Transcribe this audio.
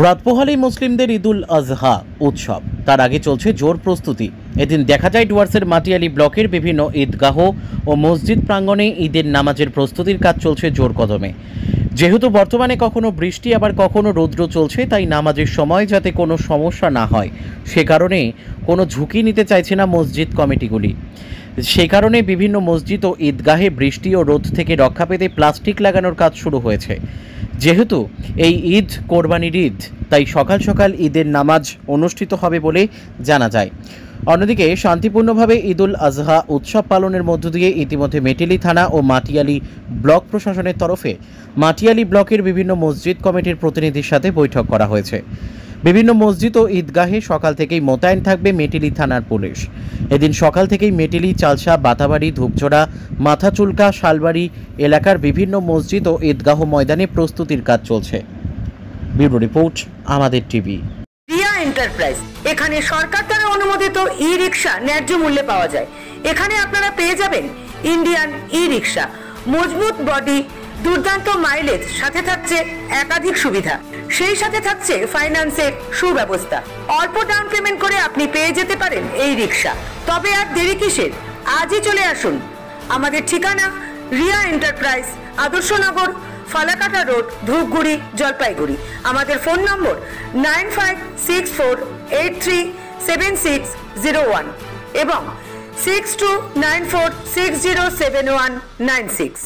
রাত পোহালেই মুসলিমদের ঈদুল আজহা উৎসব, তার আগে চলছে জোর প্রস্তুতি। এদিন দেখা যায় ডুয়ার্সের মাটিয়ালি ব্লকের বিভিন্ন ঈদগাহ ও মসজিদ প্রাঙ্গণে ঈদের নামাজের প্রস্তুতির কাজ চলছে জোর কদমে। যেহেতু বর্তমানে কখনো বৃষ্টি আবার কখনো রৌদ্র চলছে, তাই নামাজের সময় যাতে কোনো সমস্যা না হয় সে কারণে কোনো ঝুঁকি নিতে চাইছে না মসজিদ কমিটিগুলি। সে কারণে বিভিন্ন মসজিদ ও ঈদগাহে বৃষ্টি ও রোদ থেকে রক্ষা পেতে প্লাস্টিক লাগানোর কাজ শুরু হয়েছে। যেহেতু এই ঈদ কোরবানির ঈদ, তাই সকাল সকাল ঈদের নামাজ অনুষ্ঠিত হবে বলে জানা যায়। অন্যদিকে শান্তিপূর্ণভাবে ঈদুল আজহা উৎসব পালনের মধ্য দিয়ে ইতিমধ্যে মেটেলি থানা ও মাটিয়ালি ব্লক প্রশাসনের তরফে মাটিয়ালি ব্লকের বিভিন্ন মসজিদ কমিটির প্রতিনিধির সাথে বৈঠক করা হয়েছে। বিভিন্ন মসজিদ ও ঈদগাহে সকাল থেকেই মোতায়েন থাকবে মেটেলি থানার পুলিশ। এদিন সকাল থেকেই মেটেলি, চালসা, বাতাবাড়ি, ধূপঝোড়া, মাথাচুলকা, শালবাড়ি এলাকার বিভিন্ন মসজিদ ও ঈদগাহ ময়দানে প্রস্তুতির কাজ চলছে। ব্যুরো রিপোর্ট, আমাদের টিভি। রিয়া এন্টারপ্রাইজ, এখানে সরকার দ্বারা অনুমোদিত ই রিক্সা ন্যায্য মূল্যে পাওয়া যায়। এখানে আপনারা পেয়ে যাবেন ইন্ডিয়ান ই রিক্সা, মজবুত বডি, দুর্দান্ত মাইলেজ, সাথে থাকছে একাধিক সুবিধা, সেই সাথে থাকছে ফাইন্যান্সের সুব্যবস্থা। অল্প ডাউন পেমেন্ট করে আপনি পেয়ে যেতে পারেন এই রিক্সা। তবে আর দেরি কিসের, আজই চলে আসুন। আমাদের ঠিকানা রিয়া এন্টারপ্রাইজ, আদর্শনগর, ফালাকাটা রোড, ধূপগুড়ি, জলপাইগুড়ি। আমাদের ফোন নম্বর 9564837601 এবং 6294607196।